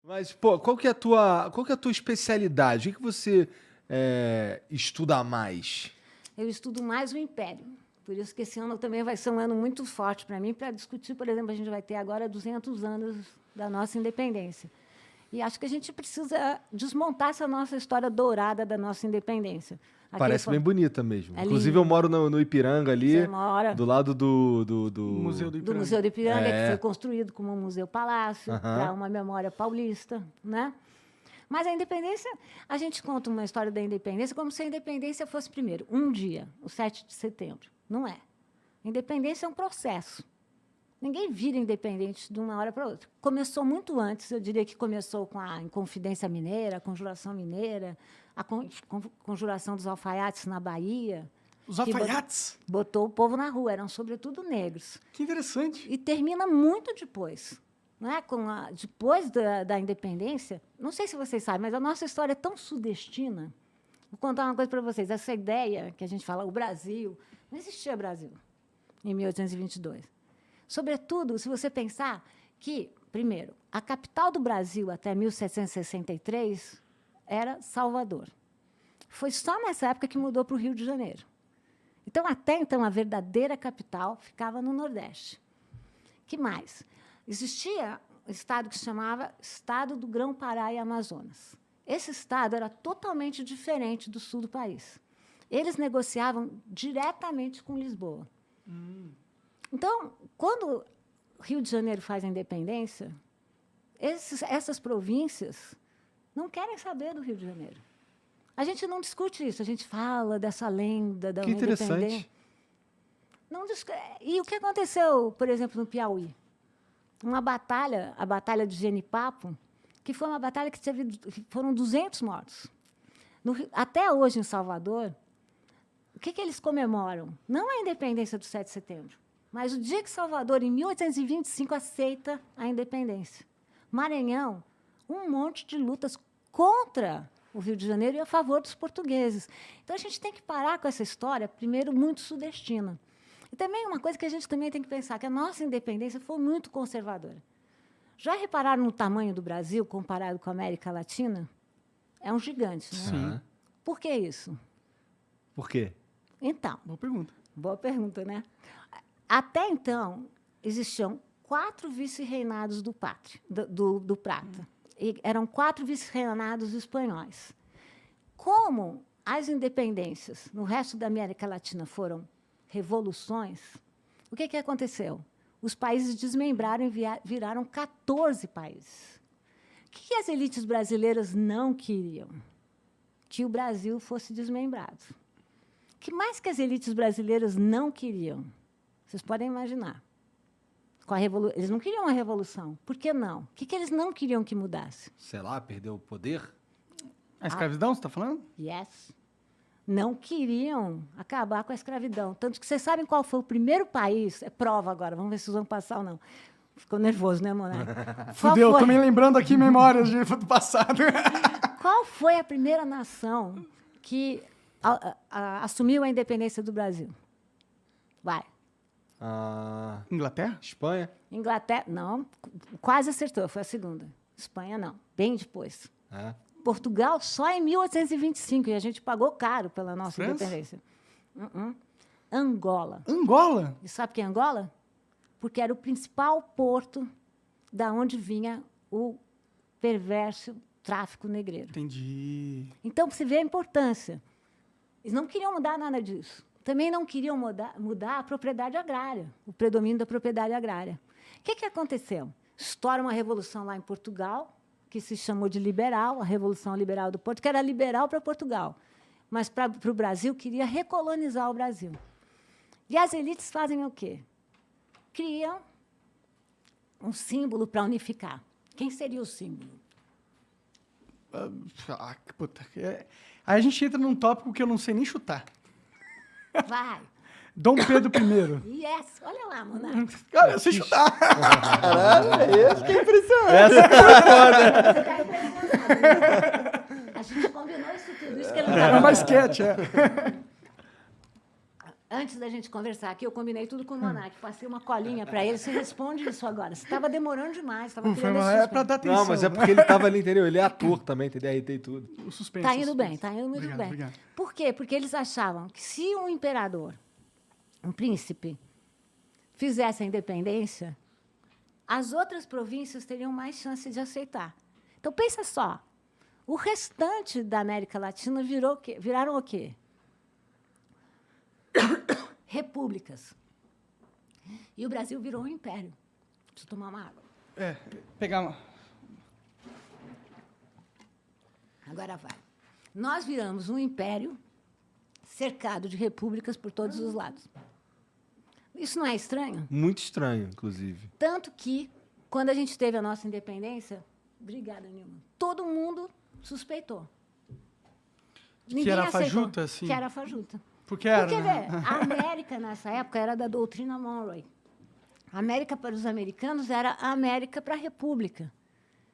Mas, pô, qual que é a tua especialidade? O que você estuda mais? Eu estudo mais o Império. Por isso que esse ano também vai ser um ano muito forte para mim, para discutir, por exemplo, a gente vai ter agora 200 anos da nossa independência. E acho que a gente precisa desmontar essa nossa história dourada da nossa independência. Parece bem bonita mesmo. É Inclusive, lindo. eu moro no Ipiranga ali, Você mora do lado do... Museu do do Ipiranga. Museu do Ipiranga, É. que foi construído como um museu-palácio, para uma memória paulista, né? Mas a independência, a gente conta uma história da independência como se a independência fosse, primeiro, um dia, o 7 de setembro. Não é. Independência é um processo. Ninguém vira independente de uma hora para outra. Começou muito antes, eu diria que começou com a Inconfidência Mineira, a Conjuração Mineira, a Conjuração dos Alfaiates na Bahia. Os que alfaiates? botou o povo na rua, eram sobretudo negros. Que interessante. E termina muito depois. Não é? Depois da independência, não sei se vocês sabem, mas a nossa história é tão sudestina. Vou contar uma coisa para vocês. Essa ideia que a gente fala, o Brasil, não existia Brasil em 1822. Sobretudo, se você pensar que, primeiro, a capital do Brasil até 1763 era Salvador. Foi só nessa época que mudou para o Rio de Janeiro. Então, até então, a verdadeira capital ficava no Nordeste. Que mais? Existia um estado que se chamava Estado do Grão-Pará e Amazonas. Esse estado era totalmente diferente do sul do país. Eles negociavam diretamente com Lisboa. Então, quando o Rio de Janeiro faz a independência, essas províncias não querem saber do Rio de Janeiro. A gente não discute isso, a gente fala dessa lenda da Que independência. interessante. E o que aconteceu, por exemplo, no Piauí? Uma batalha, a Batalha de Genipapo, que foi uma batalha que foram 200 mortos. Até hoje, em Salvador, o que eles comemoram? Não a independência do 7 de setembro, mas o dia que Salvador, em 1825, aceita a independência. Maranhão, um monte de lutas contra o Rio de Janeiro e a favor dos portugueses. Então, a gente tem que parar com essa história, primeiro, muito sudestina. E também uma coisa que a gente também tem que pensar, que a nossa independência foi muito conservadora. Já repararam no tamanho do Brasil, comparado com a América Latina? É um gigante, né? Sim. Por que isso? Por quê? Então, Boa pergunta. boa pergunta, né? Até então, existiam 4 vice-reinados do Prata. E eram 4 vice-reinados espanhóis. Como as independências no resto da América Latina foram revoluções, o que aconteceu? Os países desmembraram e viraram 14 países. O que as elites brasileiras não queriam? Que o Brasil fosse desmembrado. O que mais que as elites brasileiras não queriam? Vocês podem imaginar. Eles não queriam uma revolução. Por que não? O que eles não queriam que mudasse? Sei lá, perdeu o poder? A escravidão, você está falando? Yes. Não queriam acabar com a escravidão. Tanto que vocês sabem qual foi o primeiro país... É prova agora, vamos ver se vocês vão passar ou não. Ficou nervoso, né, Monarca? Fudeu, também lembrando aqui memórias do passado. Qual foi a primeira nação que assumiu a independência do Brasil? Vai. Inglaterra? Espanha? Inglaterra, não. Quase acertou, foi a segunda. Espanha, não. Bem depois. É. Portugal, só em 1825, e a gente pagou caro pela nossa França? independência. Angola. Angola? E sabe que é Angola? Porque era o principal porto da onde vinha o perverso tráfico negreiro. Entendi. Então, você vê a importância. Eles não queriam mudar nada disso. Também não queriam mudar a propriedade agrária, o predomínio da propriedade agrária. O que aconteceu? Estoura uma revolução lá em Portugal, que se chamou de liberal, a Revolução Liberal do Porto, que era liberal para Portugal, mas para o Brasil queria recolonizar o Brasil. E as elites fazem o quê? Criam um símbolo para unificar. Quem seria o símbolo? Puta. Aí a gente entra num tópico que eu não sei nem chutar. Vai. Dom Pedro I. Yes. Olha lá, Monarca. Cara, eu sei chutar. Caralho, esse que é impressionante. Essa Você tá impressionado. A gente combinou isso tudo. Isso que ele não É tá uma sketch, é. Antes da gente gente conversar aqui, eu combinei tudo com o Monark, passei uma colinha para ele, você responde isso agora. Você estava demorando demais, estava criando esse É suspense. pra dar atenção. Não, mas é porque ele tava ali, entendeu? Ele é ator também, tem DRT e tudo. O suspense. Tá o indo suspense. bem, tá indo muito Obrigado, bem. obrigado. Por quê? Porque eles achavam que se um imperador, um príncipe, fizesse a independência, as outras províncias teriam mais chance de aceitar. Então, pensa só, o restante da América Latina viraram o quê? Repúblicas. E o Brasil virou um império. Preciso tomar uma água. Pegar uma... Agora vai. Nós viramos um império cercado de repúblicas por todos os lados. Isso não é estranho? Muito estranho, inclusive. Tanto que, quando a gente teve a nossa independência, obrigada, Nilma, todo mundo suspeitou. Que era aceitou fajuta, assim? Que era fajuta. Porque era, Porque, né? vê, a América, nessa época, era da doutrina Monroe. A América para os americanos era a América para a República.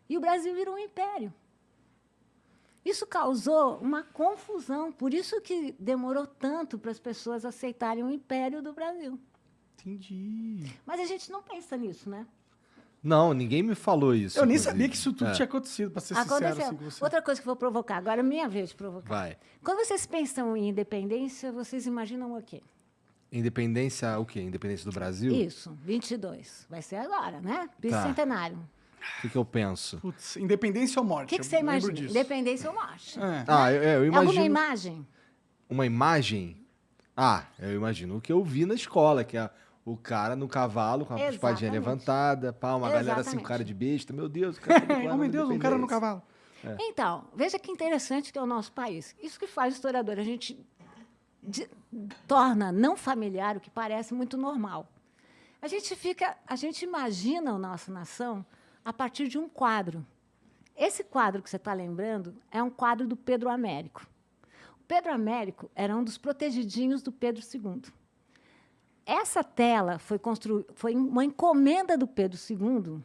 E o Brasil virou um império. Isso causou uma confusão. Por isso que demorou tanto para as pessoas aceitarem o império do Brasil. Entendi. Mas a gente não pensa nisso, né? Não, ninguém me falou isso. Eu nem inclusive. sabia que isso tudo É. tinha acontecido, pra ser sincero Aconteceu. assim com você. Outra coisa que eu vou provocar. Agora é minha vez de provocar. Vai. Quando vocês pensam em independência, vocês imaginam o quê? Independência, o quê? Independência do Brasil? Isso, 22. Vai ser agora, né? Bicentenário. O que eu penso? Putz, independência ou O morte? que eu você lembro imagina? disso. Independência ou morte? É. Ah, eu imagino... Alguma imagem? Uma imagem? Ah, eu imagino o que eu vi na escola, que é o cara no cavalo com a espadinha Exatamente. levantada, pá, uma galera assim com Exatamente. cara de besta. Meu Deus, o cara tá Oh, meu Deus, um cara no cavalo. Então, veja que interessante que é o nosso país. Isso que faz o historiador. A gente torna não familiar o que parece muito normal. A gente imagina a nossa nação a partir de um quadro. Esse quadro que você está lembrando é um quadro do Pedro Américo. O Pedro Américo era um dos protegidinhos do Pedro II. Essa tela foi uma encomenda do Pedro II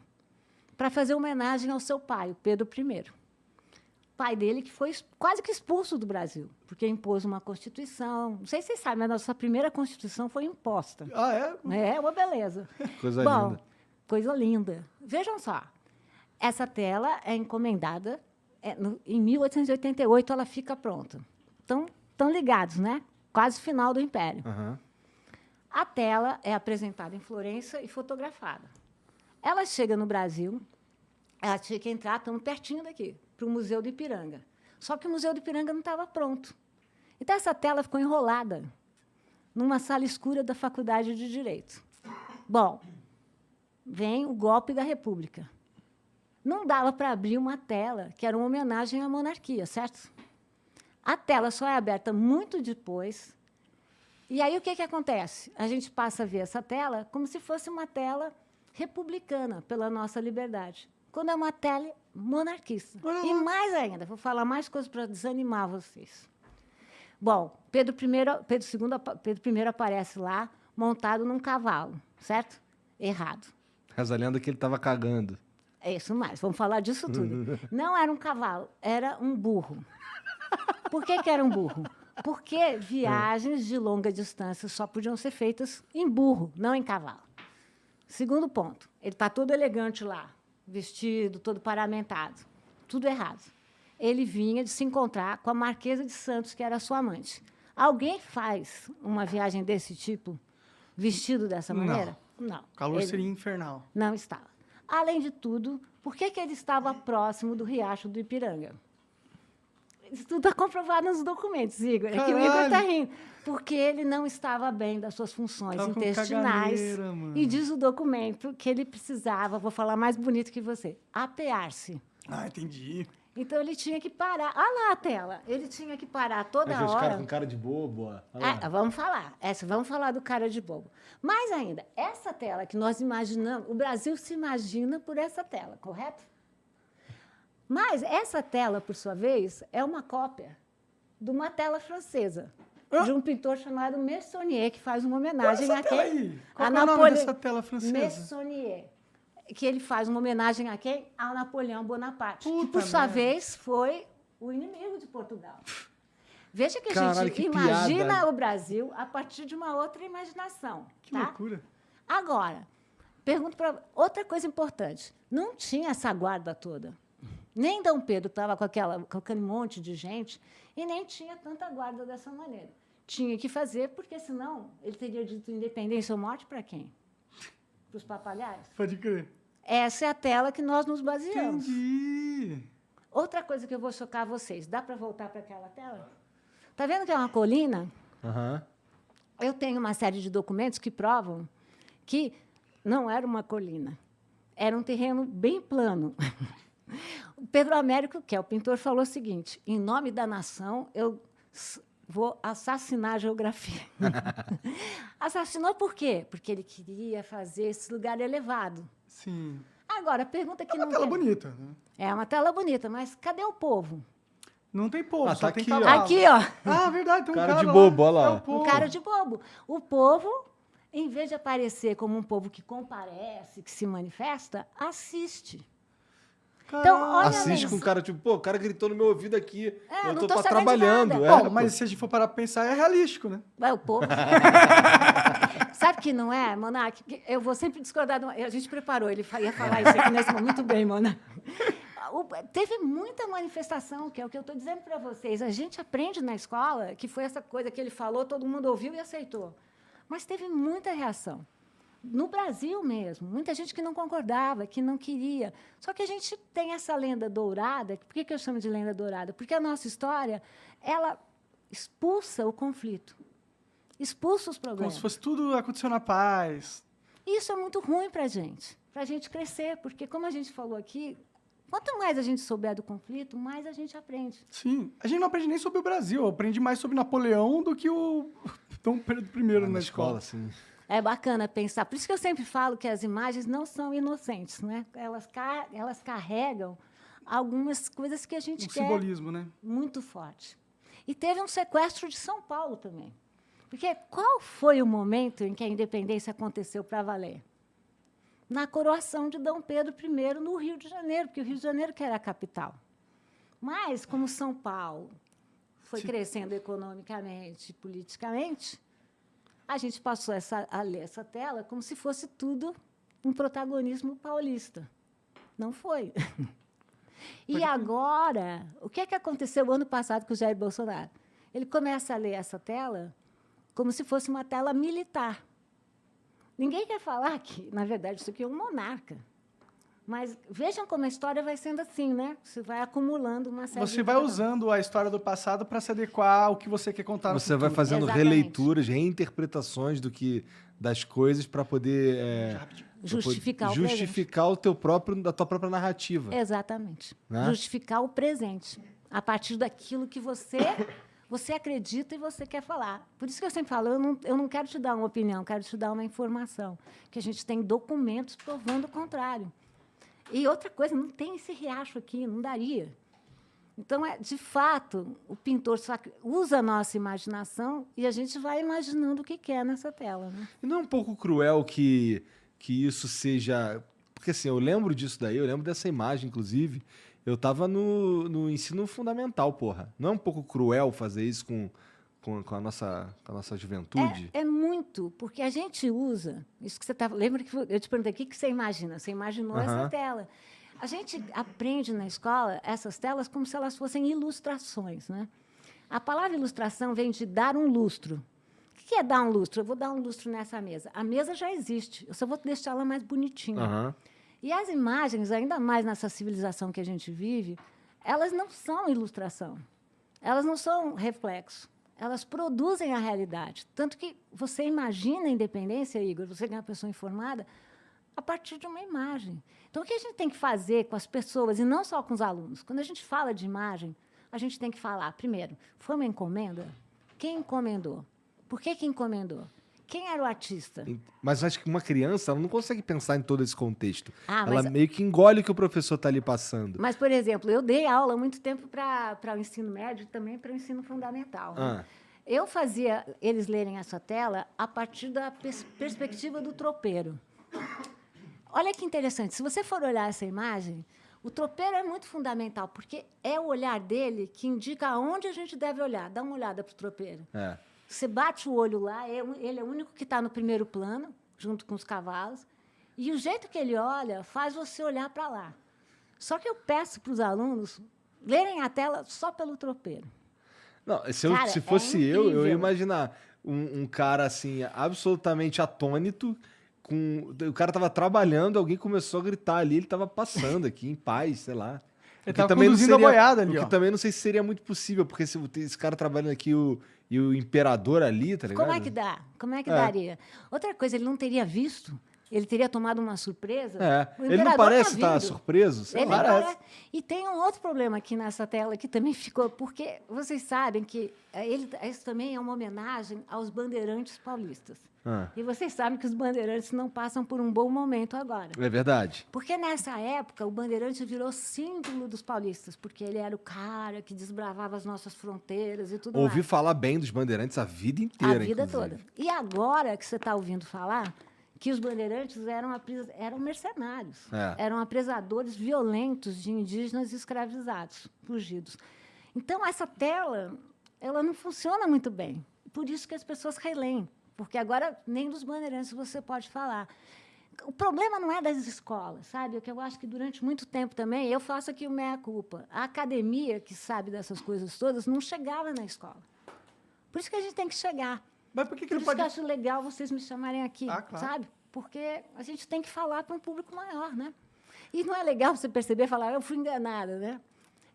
para fazer homenagem ao seu pai, o Pedro I. Pai dele que foi quase que expulso do Brasil, porque impôs uma Constituição. Não sei se vocês sabem, mas a nossa primeira Constituição foi imposta. Ah, é? É uma beleza. Coisa Bom, linda. coisa linda. Vejam só, essa tela é encomendada, em 1888 ela fica pronta. Estão ligados, né? Quase final do Império. Aham. A tela é apresentada em Florença e fotografada. Ela chega no Brasil, ela tinha que entrar, estamos pertinho daqui, para o Museu do Ipiranga. Só que o Museu do Ipiranga não estava pronto. Então, essa tela ficou enrolada numa sala escura da Faculdade de Direito. Bom, vem o golpe da República. Não dava para abrir uma tela que era uma homenagem à monarquia, certo? A tela só é aberta muito depois. E aí, o que acontece? A gente passa a ver essa tela como se fosse uma tela republicana pela nossa liberdade, quando é uma tela monarquista. E mais ainda, vou falar mais coisas para desanimar vocês. Bom, Pedro I aparece lá montado num cavalo, certo? Errado. Reza a lenda que ele tava cagando. É isso mais, vamos falar disso tudo. Não era um cavalo, era um burro. Por que era um burro? Porque viagens de longa distância só podiam ser feitas em burro, não em cavalo. Segundo ponto, ele está todo elegante lá, vestido, todo paramentado. Tudo errado. Ele vinha de se encontrar com a Marquesa de Santos, que era sua amante. Alguém faz uma viagem desse tipo, vestido dessa maneira? Não. O calor Ele seria infernal. não estava. Além de tudo, por que ele estava próximo do Riacho do Ipiranga? Isso tudo está comprovado nos documentos, Igor. É que o Igor Caralho. está rindo. Porque ele não estava bem das suas funções Tava com intestinais. caganeira, mano. E diz o documento que ele precisava, vou falar mais bonito que você, apear-se. Ah, entendi. Então, ele tinha que parar. Olha lá a tela. Ele tinha que parar toda Aqueles hora. caras com cara de bobo, ó. Olha lá. Vamos falar. Vamos falar do cara de bobo. Mais ainda, essa tela que nós imaginamos, o Brasil se imagina por essa tela, correto? Mas essa tela, por sua vez, é uma cópia de uma tela francesa, de um pintor chamado Meissonier, que faz uma homenagem Olha essa tela quem? aí. Qual é o nome dessa tela francesa? Meissonier. Que ele faz uma homenagem a quem? A Napoleão Bonaparte, que, Puta por sua merda. vez, foi o inimigo de Portugal. Veja que a Caralho, gente que imagina piada. o Brasil a partir de uma outra imaginação. Que tá? loucura. Agora, pergunto para outra coisa importante. Não tinha essa guarda toda. Nem Dom Pedro estava com aquele monte de gente e nem tinha tanta guarda dessa maneira. Tinha que fazer, porque senão ele teria dito independência ou morte para quem? Para os papagaios? Pode crer. Essa é a tela que nós nos baseamos. Entendi. Outra coisa que eu vou chocar vocês. Dá para voltar para aquela tela? Está vendo que é uma colina? Aham. Eu tenho uma série de documentos que provam que não era uma colina. Era um terreno bem plano. O Pedro Américo, que é o pintor, falou o seguinte: em nome da nação, eu vou assassinar a geografia. Assassinou por quê? Porque ele queria fazer esse lugar elevado. Sim. Agora, a pergunta que É uma não tela tem... bonita. Né? É uma tela bonita, mas cadê o povo? Não tem povo, Ah, só tá tem aqui, cavalo. ó. Aqui, ó. Ah, verdade, tem um Cara cara de lá. bobo, olha lá. É o povo. Um cara de bobo. O povo, em vez de aparecer como um povo que comparece, que se manifesta, assiste. Então, olha Assiste a com um cara tipo, pô, o cara gritou no meu ouvido aqui. É, eu não tô tô sabendo de trabalhando. nada. É, Bom, mas se a gente for parar pra pensar, é realístico, né? Vai, o povo. Sabe que não é, Monark? Eu vou sempre discordar. A gente preparou, ele ia falar isso aqui nesse momento. Muito bem, Monark. Teve muita manifestação, que é o que eu estou dizendo para vocês. A gente aprende na escola, que foi essa coisa que ele falou, todo mundo ouviu e aceitou. Mas teve muita reação. No Brasil mesmo, muita gente que não concordava, que não queria. Só que a gente tem essa lenda dourada. Por que eu chamo de lenda dourada? Porque a nossa história, ela expulsa o conflito, expulsa os Como problemas. se fosse tudo aconteceu na paz. Isso é muito ruim para a gente crescer, porque, como a gente falou aqui, quanto mais a gente souber do conflito, mais a gente aprende. Sim. A gente não aprende nem sobre o Brasil. Eu aprendi mais sobre Napoleão do que o Dom Pedro I na escola. assim. É bacana pensar. Por isso que eu sempre falo que as imagens não são inocentes, né? Elas carregam algumas coisas que a gente Um quer simbolismo, né? muito forte. E teve um sequestro de São Paulo também. Porque qual foi o momento em que a independência aconteceu para valer? Na coroação de Dom Pedro I no Rio de Janeiro, porque o Rio de Janeiro que era a capital. Mas, como São Paulo foi crescendo economicamente, politicamente, a gente passou a ler essa tela como se fosse tudo um protagonismo paulista. Não foi. E agora, o que é que aconteceu ano passado com o Jair Bolsonaro? Ele começa a ler essa tela como se fosse uma tela militar. Ninguém quer falar que, na verdade, isso aqui é um monarca. Mas vejam como a história vai sendo assim, né? Você vai acumulando uma série Você de vai informações. usando a história do passado para se adequar ao que você quer contar no Você vai futuro. fazendo Exatamente. releituras, reinterpretações das coisas para poder Justificar o da tua própria narrativa. Exatamente. Né? Justificar o presente a partir daquilo que você acredita e você quer falar. Por isso que eu sempre falo, eu não quero te dar uma opinião, quero te dar uma informação, que a gente tem documentos provando o contrário. E outra coisa, não tem esse riacho aqui, não daria. Então, de fato, o pintor usa a nossa imaginação e a gente vai imaginando o que quer nessa tela. Né? E não é um pouco cruel que isso seja... Porque, assim, eu lembro disso daí, eu lembro dessa imagem, inclusive. Eu tava no ensino fundamental, porra. Não é um pouco cruel fazer isso com a nossa juventude? É muito, porque a gente usa... Isso que você tá, lembra que eu te perguntei, o que você imagina? Você imaginou essa tela. A gente aprende na escola essas telas como se elas fossem ilustrações. Né? A palavra ilustração vem de dar um lustro. O que é dar um lustro? Eu vou dar um lustro nessa mesa. A mesa já existe, eu só vou deixar ela mais bonitinha. E as imagens, ainda mais nessa civilização que a gente vive, elas não são ilustração. Elas não são reflexo. Elas produzem a realidade. Tanto que você imagina a independência, Igor, você que é uma pessoa informada, a partir de uma imagem. Então, o que a gente tem que fazer com as pessoas, e não só com os alunos? Quando a gente fala de imagem, a gente tem que falar, primeiro, foi uma encomenda? Quem encomendou? Por que encomendou? Quem era o artista? Mas acho que uma criança ela não consegue pensar em todo esse contexto. Ah, ela mas- meio que engole o que o professor está ali passando. Mas, por exemplo, eu dei aula há muito tempo para o ensino médio e também para o ensino fundamental. Né? Eu fazia eles lerem essa tela a partir da perspectiva do tropeiro. Olha que interessante. Se você for olhar essa imagem, O tropeiro é muito fundamental, porque é o olhar dele que indica aonde a gente deve olhar. Dá uma olhada para o tropeiro. É. Você bate o olho lá, ele é o único que está no primeiro plano, junto com os cavalos, e o jeito que ele olha faz você olhar para lá. Só que eu peço para os alunos lerem a tela só pelo tropeiro. Não, Cara, se fosse eu ia incrível. imaginar um cara assim, absolutamente atônito. O cara tava trabalhando, alguém começou a gritar ali, ele tava passando aqui em paz, sei lá. Ele O que tava também não conduzindo a seria- boiada ali, o que ó. também não sei se seria muito possível, porque se esse cara trabalhando aqui e o imperador ali, tá ligado? Como é que dá? Como é que É. daria? Outra coisa, ele não teria visto, ele teria tomado uma surpresa. É. O Ele não imperador parece tá estar vindo. surpreso? Sei Ele lá. parece. E tem um outro problema aqui nessa tela que também ficou, porque vocês sabem que isso também é uma homenagem aos bandeirantes paulistas. Ah, E vocês sabem que os bandeirantes não passam por um bom momento agora. é verdade. Porque nessa época o bandeirante virou símbolo dos paulistas, porque ele era o cara que desbravava as nossas fronteiras e tudo Ouvi mais. falar bem dos bandeirantes a vida A inteira, vida inclusive. toda. E agora que você está ouvindo falar que os bandeirantes eram mercenários, É. eram apresadores violentos de indígenas escravizados, fugidos. Então, essa tela ela não funciona muito bem. Por isso que as pessoas releem, porque agora nem dos bandeirantes você pode falar. O problema não é das escolas, sabe? O que eu acho que durante muito tempo também, eu faço aqui o meia-culpa. A academia, que sabe dessas coisas todas, não chegava na escola. Por isso que a gente tem que chegar. Mas por que Por não isso que pode... eu acho legal vocês me chamarem aqui, Ah, claro. sabe? Porque a gente tem que falar para um público maior, né? E não é legal você perceber e falar, eu fui enganada, né?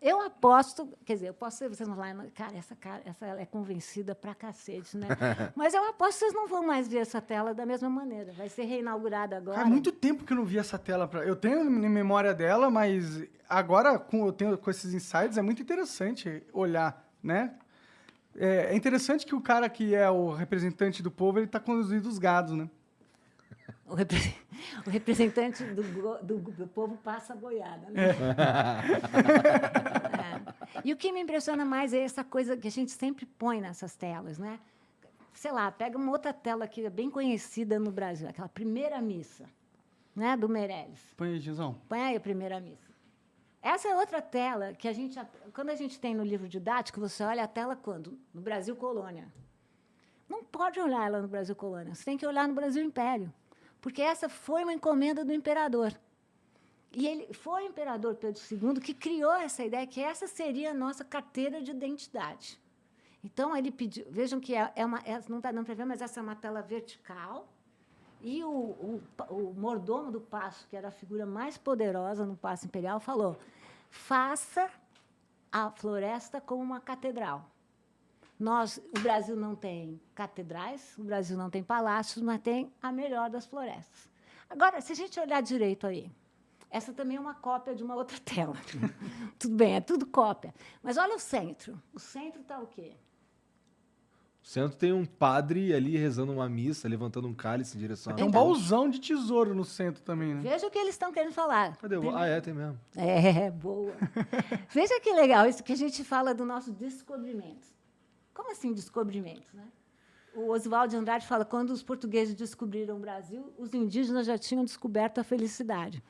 Eu aposto, quer dizer, eu posso ser, vocês vão falar, essa ela é convencida pra cacete, né? Mas eu aposto que vocês não vão mais ver essa tela da mesma maneira. Vai ser reinaugurada agora. Faz muito tempo que eu não vi essa tela. Eu tenho em memória dela, mas agora, com esses insights, é muito interessante olhar, né? É interessante que o cara que é o representante do povo, ele está conduzindo os gados, né? O representante do povo passa a boiada. Né? É. E o que me impressiona mais é essa coisa que a gente sempre põe nessas telas, né? Sei lá, pega uma outra tela que é bem conhecida no Brasil, aquela primeira missa, né, do Meirelles. Põe aí, Gizão. Põe aí a primeira missa. Essa é outra tela que quando a gente tem no livro didático, você olha a tela quando? No Brasil Colônia. Não pode olhar ela no Brasil Colônia, você tem que olhar no Brasil Império. Porque essa foi uma encomenda do imperador. E ele foi o imperador Pedro II que criou essa ideia que essa seria a nossa carteira de identidade. Então, ele pediu... Vejam que não está dando para ver, mas essa é uma tela vertical. E o mordomo do paço, que era a figura mais poderosa no Paço Imperial, falou, faça a floresta como uma catedral. O Brasil não tem catedrais, o Brasil não tem palácios, mas tem a melhor das florestas. Agora, se a gente olhar direito aí, essa também é uma cópia de uma outra tela. Tudo bem, é tudo cópia. Mas olha o centro. O centro está o quê? O centro tem um padre ali rezando uma missa, levantando um cálice em direção Tem um Então. baúzão de tesouro no centro também, né? Veja o que eles estão querendo falar. Cadê o... Ah, é, tem mesmo. É, boa. Veja que legal isso que a gente fala do nosso descobrimento. Como assim descobrimento, né? O Oswald de Andrade fala quando os portugueses descobriram o Brasil, os indígenas já tinham descoberto a felicidade.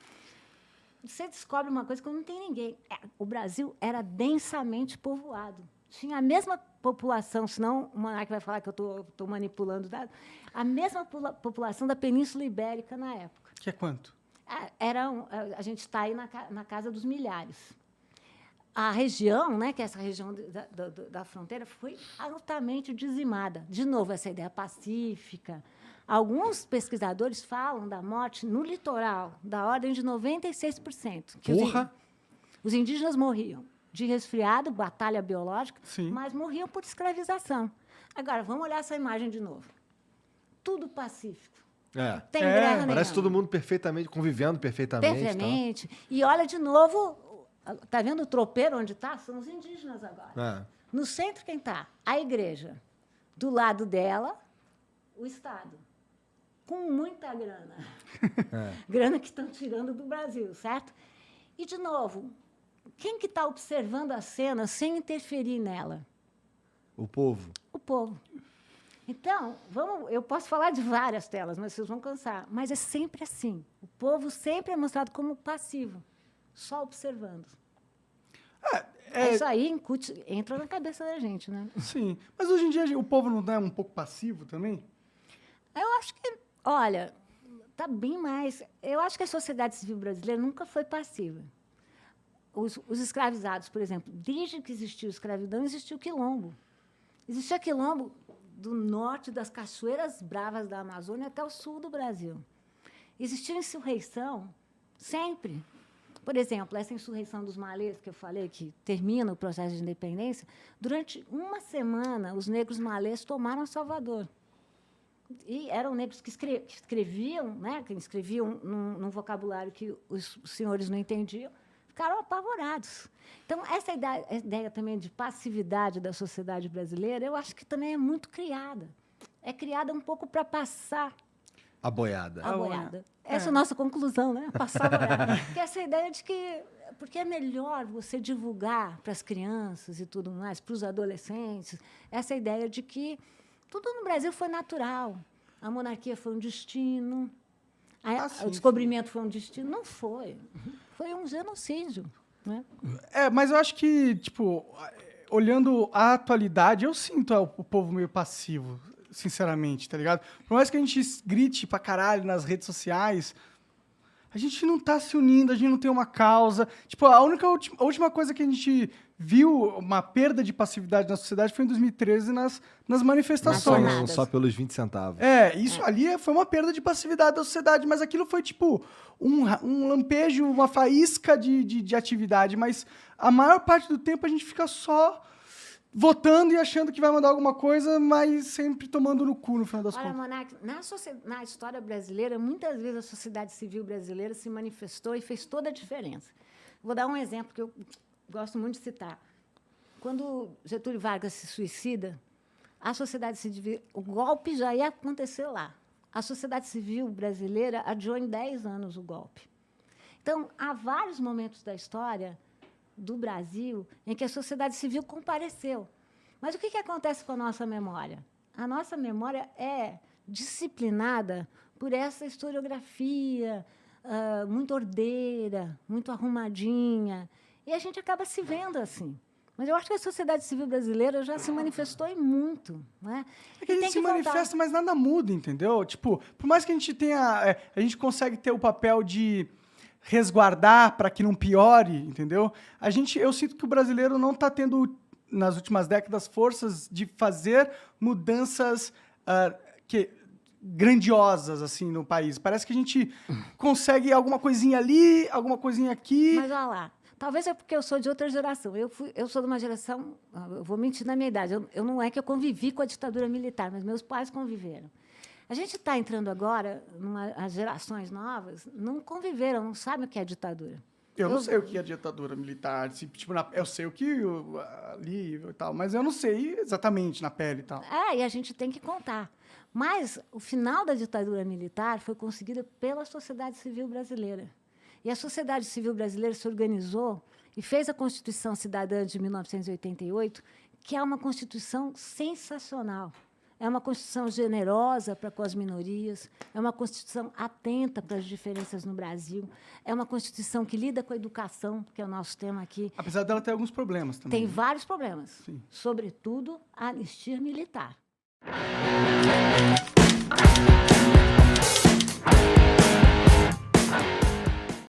Você descobre uma coisa que não tem ninguém. O Brasil era densamente povoado. Tinha a mesma população, senão o monarca vai falar que eu estou manipulando dados, a mesma população da Península Ibérica na época. Que é quanto? A gente está aí na casa dos milhares. A região, né, que é essa região da fronteira, foi altamente dizimada. De novo, essa ideia pacífica. Alguns pesquisadores falam da morte no litoral, da ordem de 96%. Que Porra! os indígenas morriam de resfriado, batalha biológica, Sim. mas morriam por escravização. Agora, vamos olhar essa imagem de novo. Tudo pacífico. É. Tem guerra Parece nenhuma. todo mundo perfeitamente, convivendo perfeitamente. Perfeitamente. E olha de novo, está vendo o tropeiro onde está? São os indígenas agora. Tal. É. No centro, quem está? A igreja. Do lado dela, o Estado. Com muita grana. Grana que estão tirando do Brasil, certo? E, de novo, quem que está observando a cena sem interferir nela? O povo. O povo. Então, eu posso falar de várias telas, mas vocês vão cansar. Mas é sempre assim. O povo sempre é mostrado como passivo. só observando. É, Isso aí entra na cabeça da gente, né? sim. Mas hoje em dia o povo não é um pouco passivo também? Eu acho que, olha, tá bem mais. Eu acho que a sociedade civil brasileira nunca foi passiva. Os escravizados, por exemplo, desde que existiu escravidão, existiu quilombo. Existia quilombo do norte das Cachoeiras Bravas da Amazônia até o sul do Brasil. Existiu insurreição sempre. Por exemplo, essa insurreição dos malês, que eu falei, que termina o processo de independência, durante uma semana, os negros malês tomaram Salvador. E eram negros que escreviam, né, que escreviam num vocabulário que os senhores não entendiam, ficaram apavorados. Então, essa ideia também de passividade da sociedade brasileira, eu acho que também é muito criada. É criada um pouco para passar A boiada. a boiada. Essa é a nossa conclusão, né? Passar a boiada. Que é essa ideia de que... Porque é melhor você divulgar para as crianças e tudo mais, para os adolescentes, essa ideia de que tudo no Brasil foi natural. A monarquia foi um destino, o descobrimento foi um destino. Não foi. Foi um genocídio, né? Mas eu acho que, tipo, olhando a atualidade, eu sinto o povo meio passivo, sinceramente, tá ligado? Por mais que a gente grite pra caralho nas redes sociais, a gente não tá se unindo, a gente não tem uma causa. Tipo, a última coisa que a gente viu uma perda de passividade na sociedade foi em 2013 nas manifestações. Só pelos 20 centavos. Isso ali foi uma perda de passividade da sociedade, mas aquilo foi tipo um lampejo, uma faísca de atividade, mas a maior parte do tempo a gente fica só votando e achando que vai mandar alguma coisa, mas sempre tomando no cu no final das Olha, contas. Monark, na história brasileira, muitas vezes a sociedade civil brasileira se manifestou e fez toda a diferença. Vou dar um exemplo que eu gosto muito de citar. Quando Getúlio Vargas se suicida, a sociedade civil, o golpe já ia acontecer lá. A sociedade civil brasileira adiou em 10 anos o golpe. Então, há vários momentos da história do Brasil em que a sociedade civil compareceu. Mas o que acontece com a nossa memória? A nossa memória é disciplinada por essa historiografia muito ordeira, muito arrumadinha, e a gente acaba se vendo assim. Mas eu acho que a sociedade civil brasileira já se manifestou em muito. Né? É que a gente se manifesta, mas nada muda, entendeu? Tipo, por mais que a gente tenha... a gente consegue ter o papel de resguardar para que não piore, entendeu? Eu sinto que o brasileiro não está tendo, nas últimas décadas, forças de fazer mudanças grandiosas assim no país. Parece que a gente consegue alguma coisinha ali, alguma coisinha aqui. Mas olha lá, talvez é porque eu sou de outra geração. Eu sou de uma geração... Eu vou mentir na minha idade. Eu não é que eu convivi com a ditadura militar, mas meus pais conviveram. A gente está entrando agora, as gerações novas não conviveram, não sabem o que é ditadura. Eu não sei o que é ditadura militar. Tipo, eu sei o que ali e tal, mas eu não sei exatamente na pele e tal. E a gente tem que contar. Mas o final da ditadura militar foi conseguido pela sociedade civil brasileira. E a sociedade civil brasileira se organizou e fez a Constituição Cidadã de 1988, que é uma Constituição sensacional. É uma Constituição generosa para com as minorias, é uma Constituição atenta para as diferenças no Brasil, é uma Constituição que lida com a educação, que é o nosso tema aqui. Apesar dela ter alguns problemas também. Tem vários problemas, Sim. Sobretudo a anistia militar.